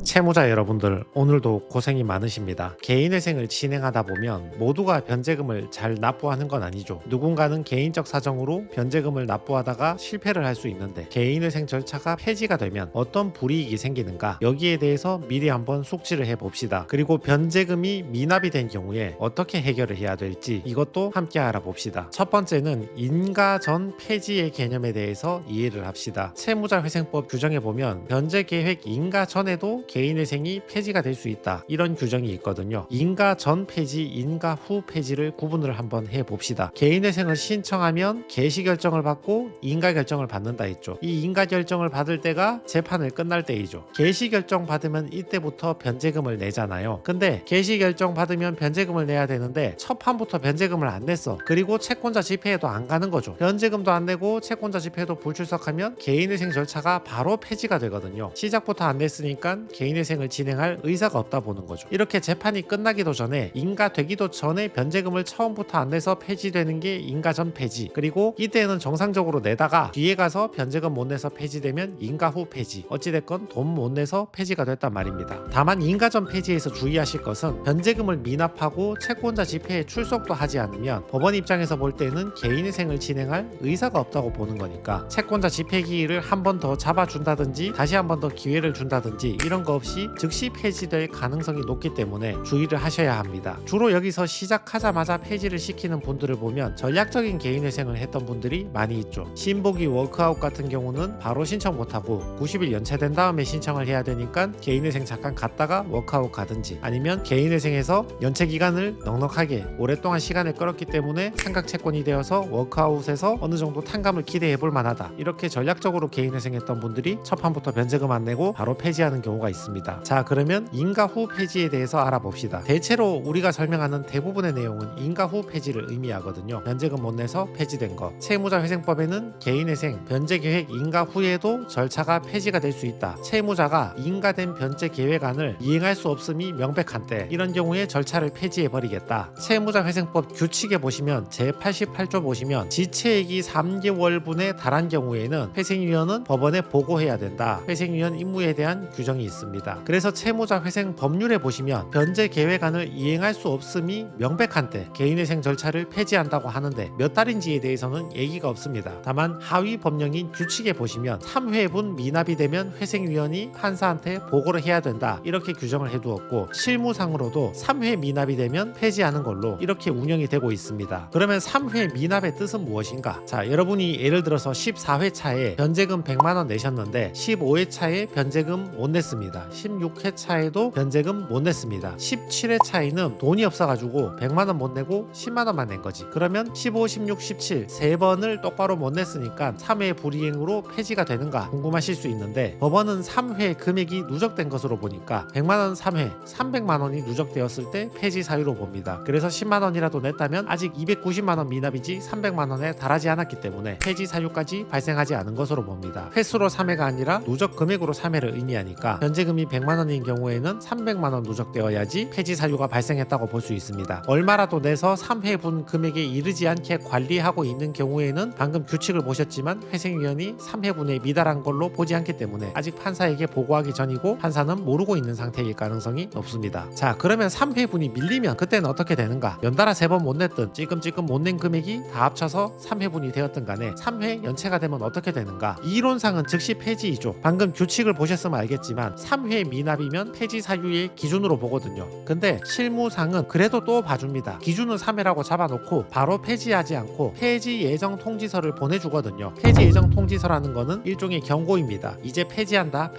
채무자 여러분들, 오늘도 고생이 많으십니다. 개인회생을 진행하다 보면 모두가 변제금을 잘 납부하는 건 아니죠. 누군가는 개인적 사정으로 변제금을 납부하다가 실패를 할 수 있는데, 개인회생 절차가 폐지가 되면 어떤 불이익이 생기는가, 여기에 대해서 미리 한번 숙지를 해봅시다. 그리고 변제금이 미납이 된 경우에 어떻게 해결을 해야 될지 이것도 함께 알아봅시다. 첫 번째는 인가전 폐지의 개념에 대해서 이해를 합시다. 채무자회생법 규정에 보면 변제계획 인가 전에도 개인회생이 폐지가 될 수 있다, 이런 규정이 있거든요. 인가 전 폐지, 인가 후 폐지를 구분을 한번 해봅시다. 개인회생을 신청하면 개시결정을 받고 인가결정을 받는다 했죠. 이 인가결정을 받을 때가 재판을 끝날 때이죠. 개시결정 받으면 이때부터 변제금을 내잖아요. 근데 개시결정 받으면 변제금을 내야 되는데 첫 판부터 변제금을 안 냈어. 그리고 채권자 집회에도 안 가는 거죠. 변제금도 안 내고 채권자 집회에도 불출석하면 개인회생 절차가 바로 폐지가 되거든요. 시작부터 안 냈으니까 개인회생을 진행할 의사가 없다 보는 거죠. 이렇게 재판이 끝나기도 전에, 인가되기도 전에 변제금을 처음부터 안 내서 폐지되는 게 인가전 폐지, 그리고 이때는 정상적으로 내다가 뒤에 가서 변제금 못 내서 폐지되면 인가 후 폐지, 어찌됐건 돈 못 내서 폐지가 됐단 말입니다. 다만 인가전 폐지에서 주의하실 것은, 변제금을 미납하고 채권자 집회에 출석도 하지 않으면 법원 입장에서 볼 때는 개인회생을 진행할 의사가 없다고 보는 거니까, 채권자 집회 기일을 한 번 더 잡아준다든지 다시 한 번 더 기회를 준다든지 이런 거 없이 즉시 폐지될 가능성이 높기 때문에 주의를 하셔야 합니다. 주로 여기서 시작하자마자 폐지를 시키는 분들을 보면 전략적인 개인회생을 했던 분들이 많이 있죠. 신보기 워크아웃 같은 경우는 바로 신청 못하고 90일 연체된 다음에 신청을 해야 되니까 개인회생 잠깐 갔다가 워크아웃 가든지, 아니면 개인회생에서 연체 기간을 넉넉하게 오랫동안 시간을 끌었기 때문에 삼각채권이 되어서 워크아웃에서 어느 정도 탕감을 기대해 볼 만하다, 이렇게 전략적으로 개인회생했던 분들이 첫 판부터 변제금 안 내고 바로 폐지하는 경우가 있습니다. 자, 그러면 인가 후 폐지에 대해서 알아봅시다. 대체로 우리가 설명하는 대부분의 내용은 인가 후 폐지를 의미하거든요. 변제금 못 내서 폐지된 것. 채무자회생법에는 개인회생 변제계획 인가 후에도 절차가 폐지가 될 수 있다, 채무자가 인가된 변제계획안을 이행할 수 없음이 명백한 때, 이런 경우에 절차를 폐지해버리겠다. 채무자회생법 규칙에 보시면 제88조 보시면 지체액이 3개월분에 달한 경우에는 회생위원은 법원에 보고해야 된다, 회생위원 임무에 대한 규정이 있습니다. 그래서 채무자회생 법률에 보시면 변제계획안을 이행할 수 없음이 명백한 때 개인회생 절차를 폐지한다고 하는데, 몇 달인지에 대해서는 얘기가 없습니다. 다만 하위 법령인 규칙에 보시면 3회분 미납이 되면 회생위원이 판사한테 보고를 해야 된다, 이렇게 규정을 해두었고, 실무상으로도 3회 미납이 되면 폐지하는 걸로 이렇게 운영이 되고 있습니다. 그러면 3회 미납의 뜻은 무엇인가? 자, 여러분이 예를 들어서 14회 차에 변제금 100만원 내셨는데 15회 차에 변제금 못 냈습니다. 16회 차에도 변제금 못 냈습니다. 17회 차에는 돈이 없어가지고 100만원 못 내고 10만원만 낸 거지. 그러면 15, 16, 17 3번을 똑바로 못 냈으니까 3회 불이행으로 폐지가 되는가 궁금하실 수 있는데, 법원은 3회 금액이 누적된 것으로 보니까 100만원 3회 300만원이 누적되었을 때 폐지 사유로 봅니다. 그래서 10만원이라도 냈다면 아직 290만원 미납이지 300만원에 달하지 않았기 때문에 폐지 사유까지 발생하지 않은 것으로 봅니다. 횟수로 3회가 아니라 누적 금액으로 3회를 의미하니까 변제금이 100만원인 경우에는 300만원 누적되어야지 폐지 사유가 발생했다고 볼 수 있습니다. 얼마라도 내서 3회분 금액에 이르지 않게 관리하고 있는 경우에는 방금 규칙을 보셨지만 회생위원이 3회분에 미달한 걸로 보지 않기 때문에 아직 판사에게 보고하기 전이고 판사는 모르고 있는 상태일 가능성이 높습니다. 자, 그러면 3회분이 밀리면 그때는 어떻게 되는가? 연달아 3번 못 냈든 찌끔찌끔 못 낸 금액이 다 합쳐서 3회분이 되었든 간에 3회 연체가 되면 어떻게 되는가? 이론상은 즉시 폐지이죠. 방금 규칙을 보셨으면 알겠지만 3회 미납이면 폐지 사유의 기준으로 보거든요. 근데 실무상은 그래도 또 봐줍니다. 기준은 3회라고 잡아놓고 바로 폐지하지 않고 폐지 예정 통지서를 보내주거든요. 폐지 예정 통지서라는 거는 일종의 경고입니다. 이제 폐지한다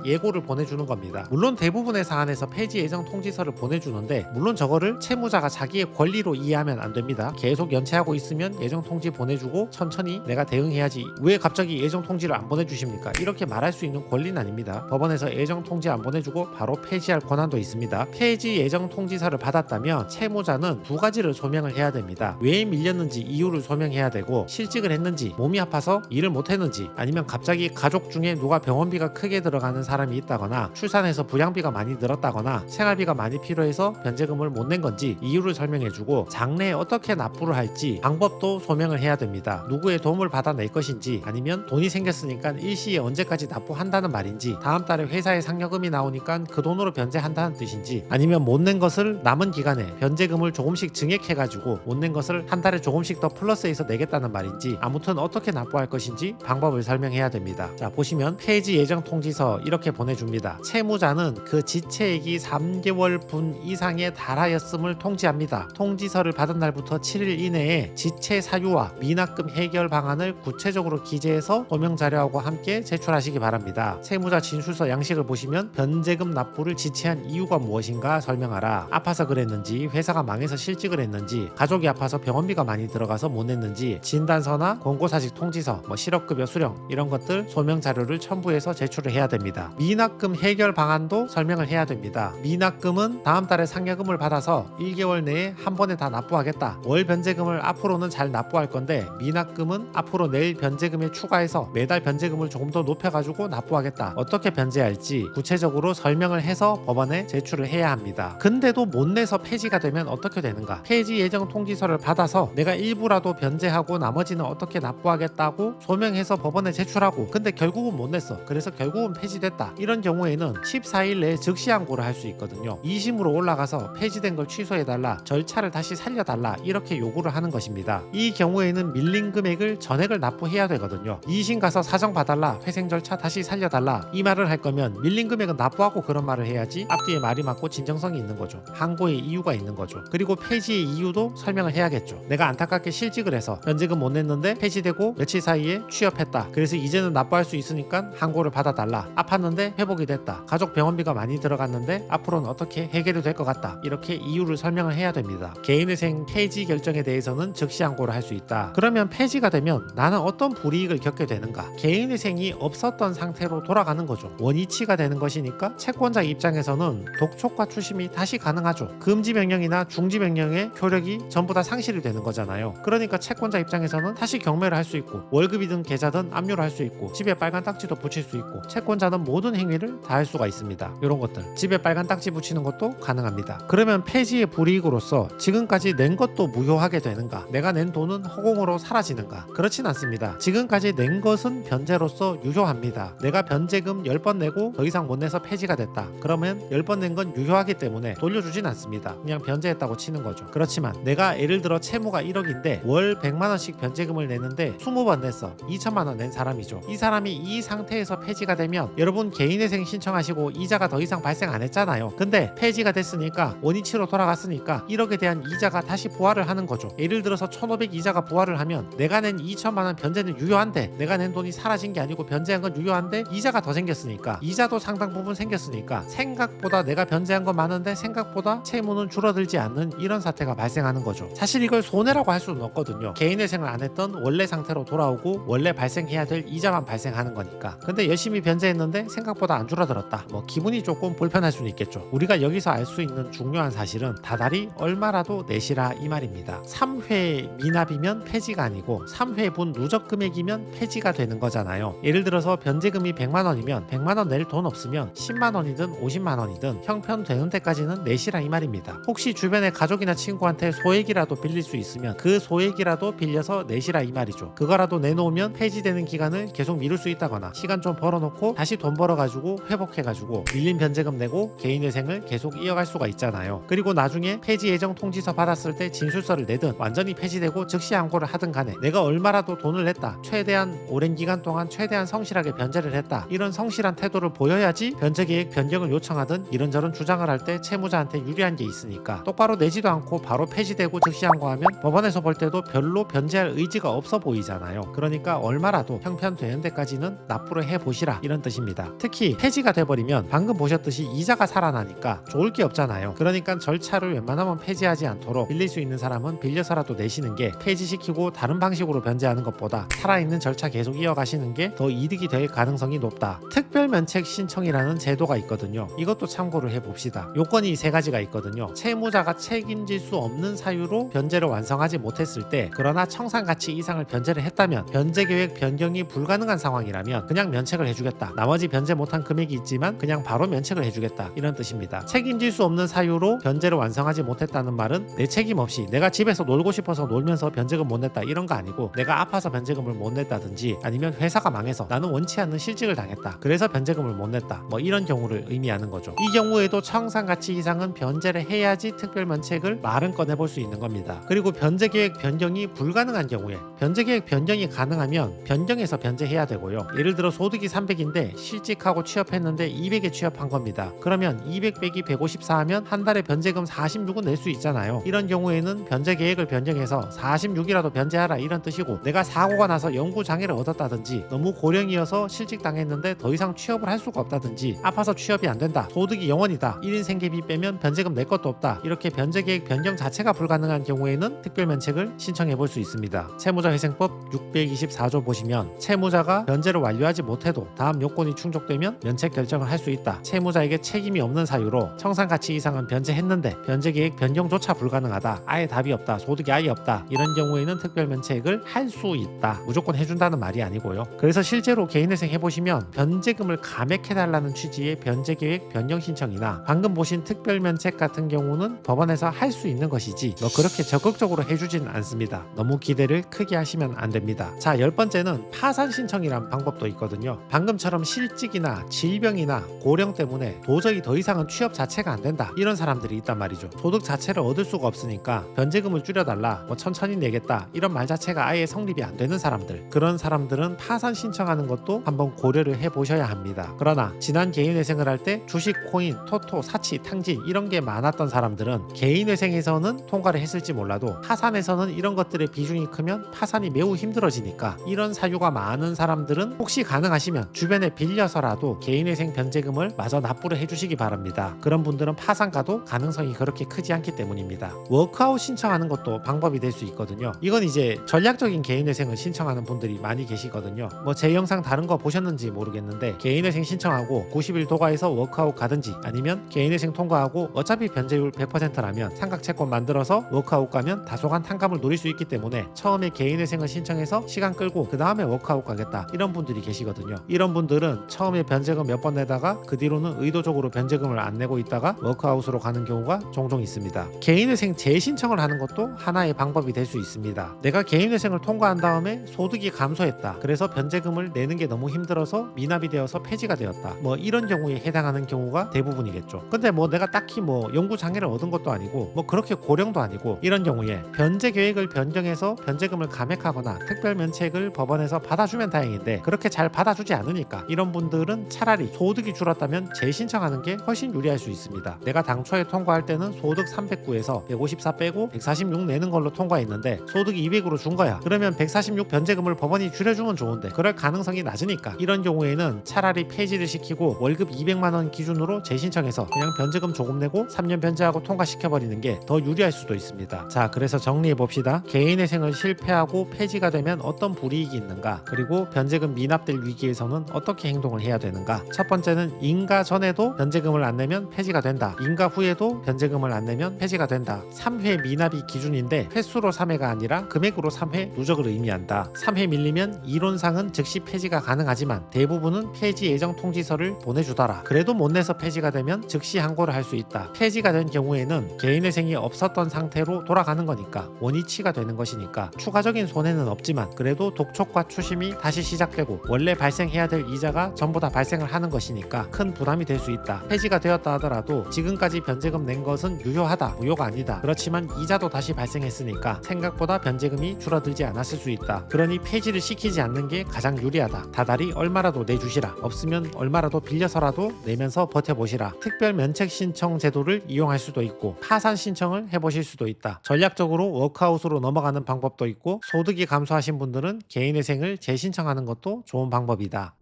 예고를 보내주는 겁니다. 물론 대부분의 사안에서 폐지 예정 통지서를 보내주는데, 물론 저거를 채무자가 자기의 권리로 이해하면 안 됩니다. 계속 연체하고 있으면 예정 통지 보내주고 천천히 내가 대응해야지, 왜 갑자기 예정 통지를 안 보내주십니까? 이렇게 말할 수 있는 권리는 아닙니다. 법원에서 예정 통지 안 보내주고 바로 폐지할 권한도 있습니다. 폐지 예정 통지서를 받았다면 채무자는 두 가지를 소명을 해야 됩니다. 왜 밀렸는지 이유를 소명해야 되고, 실직을 했는지, 몸이 아파서 일을 못했는지, 아니면 갑자기 가족 중에 누가 병원비가 크게 들어가는 사람이 있다거나 출산해서 부양비가 많이 늘었다거나 생활비가 많이 필요해서 변제금을 못 낸 건지 이유를 설명해주고, 장래에 어떻게 납부를 할지 방법도 소명을 해야 됩니다. 누구의 도움을 받아낼 것인지, 아니면 돈이 생겼으니까 일시에 언제까지 납부한다는 말인지, 다음 달에 회사에서 달에 상여금이 나오니까 그 돈으로 변제한다는 뜻인지, 아니면 못 낸 것을 남은 기간에 변제금을 조금씩 증액해가지고 못 낸 것을 한 달에 조금씩 더 플러스해서 내겠다는 말인지, 아무튼 어떻게 납부할 것인지 방법을 설명해야 됩니다. 자, 보시면 폐지 예정 통지서 이렇게 보내줍니다. 채무자는 그 지체액이 3개월 분 이상에 달하였음을 통지합니다. 통지서를 받은 날부터 7일 이내에 지체 사유와 미납금 해결 방안을 구체적으로 기재해서 소명 자료하고 함께 제출하시기 바랍니다. 채무자 진술서 양식을 보시면 변제금 납부를 지체한 이유가 무엇인가 설명하라. 아파서 그랬는지, 회사가 망해서 실직을 했는지, 가족이 아파서 병원비가 많이 들어가서 못 냈는지, 진단서나 권고사직 통지서, 실업급여 수령 이런 것들 소명 자료를 첨부해서 제출을 해야 됩니다. 미납금 해결 방안도 설명을 해야 됩니다. 미납금은 다음 달에 상여금을 받아서 1개월 내에 한 번에 다 납부하겠다. 월 변제금을 앞으로는 잘 납부할 건데 미납금은 앞으로 낼 변제금에 추가해서 매달 변제금을 조금 더 높여가지고 납부하겠다. 어떻게 변제할지 구체적으로 설명을 해서 법원에 제출을 해야 합니다. 근데도 못 내서 폐지가 되면 어떻게 되는가? 폐지 예정 통지서를 받아서 내가 일부라도 변제하고 나머지는 어떻게 납부하겠다고 소명해서 법원에 제출하고, 근데 결국은 못 냈어. 그래서 결국은 폐지됐다. 이런 경우에는 14일 내에 즉시항고를 할 수 있거든요. 2심으로 올라가서 폐지된 걸 취소해달라, 절차를 다시 살려달라, 이렇게 요구를 하는 것입니다. 이 경우에는 밀린 금액을 전액을 납부해야 되거든요. 2심 가서 사정 봐달라, 회생 절차 다시 살려달라, 이 말을 할 거면 밀린 금액은 납부하고 그런 말을 해야지 앞뒤에 말이 맞고 진정성이 있는 거죠. 항고의 이유가 있는 거죠. 그리고 폐지의 이유도 설명을 해야겠죠. 내가 안타깝게 실직을 해서 변제금 못 냈는데 폐지되고 며칠 사이에 취업했다. 그래서 이제는 납부할 수 있으니까 항고를 받아달라. 아팠는데 회복이 됐다. 가족 병원비가 많이 들어갔는데 앞으로는 어떻게 해결이 될 것 같다. 이렇게 이유를 설명을 해야 됩니다. 개인회생 폐지 결정에 대해서는 즉시 항고를 할 수 있다. 그러면 폐지가 되면 나는 어떤 불이익을 겪게 되는가? 개인회생이 없었던 상태로 돌아가는 거죠. 원위치가 되는 것이니까 채권자 입장에서는 독촉과 추심이 다시 가능하죠. 금지 명령이나 중지 명령의 효력이 전부 다 상실이 되는 거잖아요. 그러니까 채권자 입장에서는 다시 경매를 할 수 있고, 월급이든 계좌든 압류를 할 수 있고, 집에 빨간 딱지도 붙일 수 있고, 채권자는 모든 행위를 다 할 수가 있습니다. 이런 것들, 집에 빨간 딱지 붙이는 것도 가능합니다. 그러면 폐지의 불이익으로서 지금까지 낸 것도 무효하게 되는가? 내가 낸 돈은 허공으로 사라지는가? 그렇진 않습니다. 지금까지 낸 것은 변제로서 유효합니다. 내가 변제금 10번 내고 더 이상 못 내서 폐지가 됐다. 그러면 10번 낸 건 유효하기 때문에 돌려주진 않습니다. 그냥 변제했다고 치는 거죠. 그렇지만 내가 예를 들어 채무가 1억인데 월 100만원씩 변제금을 내는데 20번 냈어. 2천만원 낸 사람이죠. 이 사람이 이 상태에서 폐지가 되면 여러분 개인회생 신청하시고 이자가 더 이상 발생 안 했잖아요. 근데 폐지가 됐으니까 원위치로 돌아갔으니까 1억에 대한 이자가 다시 부활을 하는 거죠. 예를 들어서 1,500 이자가 부활을 하면 내가 낸 2천만원 변제는 유효한데, 내가 낸 돈이 사라진 게 아니고 변제한 건 유효한데 이자가 더 생겼으니까, 이자도 상당 부분 생겼으니까 생각보다 내가 변제한 건 많은데 생각보다 채무는 줄어들지 않는 이런 사태가 발생하는 거죠. 사실 이걸 손해라고 할 수는 없거든요. 개인회생을 안 했던 원래 상태로 돌아오고 원래 발생해야 될 이자만 발생하는 거니까. 근데 열심히 변제했는데 생각보다 안 줄어들었다. 기분이 조금 불편할 수는 있겠죠. 우리가 여기서 알 수 있는 중요한 사실은 다달이 얼마라도 내시라 이 말입니다. 3회 미납이면 폐지가 아니고 3회분 누적 금액이면 폐지가 되는 거잖아요. 예를 들어서 변제금이 100만원이면 100만원 낼 돈 없으면 10만원이든 50만원이든 형편 되는 데까지는 내시라 이 말입니다. 혹시 주변에 가족이나 친구한테 소액이라도 빌릴 수 있으면 그 소액이라도 빌려서 내시라 이 말이죠. 그거라도 내놓으면 폐지되는 기간을 계속 미룰 수 있다거나, 시간 좀 벌어놓고 다시 돈 벌어가지고 회복해가지고 밀린 변제금 내고 개인회생을 계속 이어갈 수가 있잖아요. 그리고 나중에 폐지 예정 통지서 받았을 때 진술서를 내든 완전히 폐지되고 즉시 항고를 하든 간에 내가 얼마라도 돈을 냈다, 최대한 오랜 기간 동안 최대한 성실하게 변제를 했다, 이런 성실한 태도를 보여야지 변제계획 변경을 요청하든 이런저런 주장을 할 때 채무자한테 유리한 게 있으니까, 똑바로 내지도 않고 바로 폐지되고 즉시 항고하면 법원에서 볼 때도 별로 변제할 의지가 없어 보이잖아요. 그러니까 얼마라도 형편되는 데까지는 납부를 해보시라 이런 뜻입니다. 특히 폐지가 돼버리면 방금 보셨듯이 이자가 살아나니까 좋을 게 없잖아요. 그러니까 절차를 웬만하면 폐지하지 않도록 빌릴 수 있는 사람은 빌려서라도 내시는 게, 폐지시키고 다른 방식으로 변제하는 것보다 살아있는 절차 계속 이어가시는 게 더 이득이 될 가능성이 높다. 특별면책 신청이라는 제도가 있거든요. 이것도 참고를 해봅시다. 요건이 3가지가 있거든요. 채무자가 책임질 수 없는 사유로 변제를 완성하지 못했을 때, 그러나 청산가치 이상을 변제를 했다면, 변제계획 변경이 불가능한 상황이라면 그냥 면책을 해주겠다. 나머지 변제 못한 금액이 있지만 그냥 바로 면책을 해주겠다 이런 뜻입니다. 책임질 수 없는 사유로 변제를 완성하지 못했다는 말은 내 책임 없이 내가 집에서 놀고 싶어서 놀면서 변제금 못 냈다 이런 거 아니고, 내가 아파서 변제금을 못 냈다든지, 아니면 회사가 망해서 나는 원치 않는 실직을 당했다, 그래서 변제금을 못 냈다. 뭐 이런 경우를 의미하는 거죠. 이 경우에도 청산가치 이상은 변제를 해야지 특별면책을 말은 꺼내볼 수 있는 겁니다. 그리고 변제계획 변경이 불가능한 경우에 변제계획 변경이 가능하면 변경해서 변제해야 되고요. 예를 들어 소득이 300인데 실직하고 취업했는데 200에 취업한 겁니다. 그러면 200 빼기 154 하면 한 달에 변제금 46은 낼 수 있잖아요. 이런 경우에는 변제계획을 변경해서 46이라도 변제하라 이런 뜻이고, 내가 사고가 나서 영구장애를 얻었다든지 너무 고령이어서 실직당했는데 더 이상 취업을 할 수가 없다든지 아파서 취업이 안 된다, 소득이 0원이다, 1인 생계비 빼면 변제금 낼 것도 없다, 이렇게 변제계획 변경 자체가 불가능한 경우에는 특별면책을 신청해 볼 수 있습니다. 채무자회생법 624조 보시면 채무자가 변제를 완료하지 못해도 다음 요건이 충족되면 면책 결정을 할 수 있다. 채무자에게 책임이 없는 사유로 청산가치 이상은 변제했는데 변제계획 변경조차 불가능하다, 아예 답이 없다, 소득이 아예 없다, 이런 경우에는 특별면책을 할 수 있다. 무조건 해준다는 말이 아니고요. 그래서 실제로 개인회생 해보시면 변제금을 감액해달라는 취지의 변제계획 변경 신청이나 방금 보신 특별면책 같은 경우는 법원에서 할 수 있는 것이지 뭐 그렇게 적극적으로 해주진 않습니다. 너무 기대를 크게 하시면 안 됩니다. 자, 10번째는 파산 신청이란 방법도 있거든요. 방금처럼 실직이나 질병이나 고령 때문에 도저히 더 이상은 취업 자체가 안 된다, 이런 사람들이 있단 말이죠. 소득 자체를 얻을 수가 없으니까 변제금을 줄여달라, 뭐 천천히 내겠다, 이런 말 자체가 아예 성립이 안 되는 사람들, 그런 사람들은 파산 신청하는 것도 한번 고려를 해보셔야 합니다. 그러나 지난 개인회생을 할 때 주식, 코인, 토토, 사치, 탕진 이런 게 많았던 사람들은 개인회생에서는 통과를 했을지 몰라도 파산에서는 이런 것들의 비중이 크면 파산이 매우 힘들어지니까, 이런 사유가 많은 사람들은 혹시 가능하시면 주변에 빌려서라도 개인회생 변제금을 마저 납부를 해주시기 바랍니다. 그런 분들은 파산가도 가능성이 그렇게 크지 않기 때문입니다. 워크아웃 신청하는 것도 방법이 될 수 있거든요. 이건 이제 전략적인 개인회생을 신청하는 분들이 많이 계시거든요. 뭐 제 영상 다른 거 보셨는지 모르겠는데 개인회생 신청하고 90일 도과해서 워크아웃 가든지, 아니면 개인회생 통과하고 어차피 변제율 100%라면 삼각채권 만들어서 워크아웃 가면 다소간 탕감을 노릴 수 있기 때문에 처음에 개인회생을 신청해서 시간 끌고 그 다음에 워크아웃 가겠다, 이런 분들이 계시거든요. 이런 분들은 처음에 변제금 몇 번 내다가 그 뒤로는 의도적으로 변제금을 안 내고 있다가 워크아웃으로 가는 경우가 종종 있습니다. 개인회생 재신청을 하는 것도 하나의 방법이 될 수 있습니다. 내가 개인회생을 통과한 다음에 소득이 감소했다, 그래서 변제금을 내는 게 너무 힘들어서 미납이 되어서 폐지가 되었다, 뭐 이런 경우에 해당하는 경우가 대부분이겠죠. 근데 뭐 내가 딱히 뭐 영구장애를 얻은 것도 아니고 뭐 그렇게 고령도 아니고, 이런 경우에 변제계획을 변경해서 변제금을 감액하거나 특별면책을 법원에서 받아주면 다행인데 그렇게 잘 받아주지 않으니까 이런 분들은 차라리 소득이 줄었다면 재신청하는 게 훨씬 유리할 수 있습니다. 내가 당초에 통과할 때는 소득 309에서 154 빼고 146 내는 걸로 통과했는데 소득이 200으로 준 거야. 그러면 146 변제금을 법원이 줄여주면 좋은데 그럴 가능성이 낮으니까 이런 경우에는 차라리 폐지를 시키고 월급 200만 원 기준으로 재신청해서 그냥 변제금 조금 내고 3년 변제하고 통과시켜버리는 게 더 유리할 수도 있습니다. 자, 그래서 정리해 봅시다. 개인회생을 실패하고 폐지가 되면 어떤 불이익이 있는가, 그리고 변제금 미납될 위기에서는 어떻게 행동을 해야 되는가. 첫 번째는 인가 전에도 변제금을 안 내면 폐지가 된다, 인가 후에도 변제금을 안 내면 폐지가 된다. 3회 미납이 기준인데 횟수로 3회가 아니라 금액으로 3회 누적을 의미한다. 3회 밀리면 이론상은 즉시 폐지가 가능하지만 대부분은 폐지 예정 통지서를 보내주더라. 그래도 못 내서 폐지가 되면 즉시 항고를 할 수 있다. 폐지가 된 경우에는 개인회생이 없었던 상태로 돌아가는 거니까 원위치가 되는 것이니까 추가적인 손해는 없지만 그래도 독촉과 추심이 다시 시작되고 원래 발생해야 될 이자가 전부 다 발생을 하는 것이니까 큰 부담이 될 수 있다. 폐지가 되었다 하더라도 지금까지 변제금 낸 것은 유효하다, 무효가 아니다. 그렇지만 이자도 다시 발생했으니까 생각보다 변제금이 줄어들지 않았을 수 있다. 그러니 폐지를 시키지 않는 게 가장 유리하다. 다달이 얼마라도 내주시라. 없으면 얼마라도 빌려서라도 내면서 버텨보시라. 특별 면책 신청 제도를 이용할 수도 있고 파산 신청을 해보실 수도 있다. 전략적으로 워크아웃으로 넘어가는 방법도 있고 소득이 감소하신 분들은 개인회생을 재신청하는 것도 좋은 방법이다.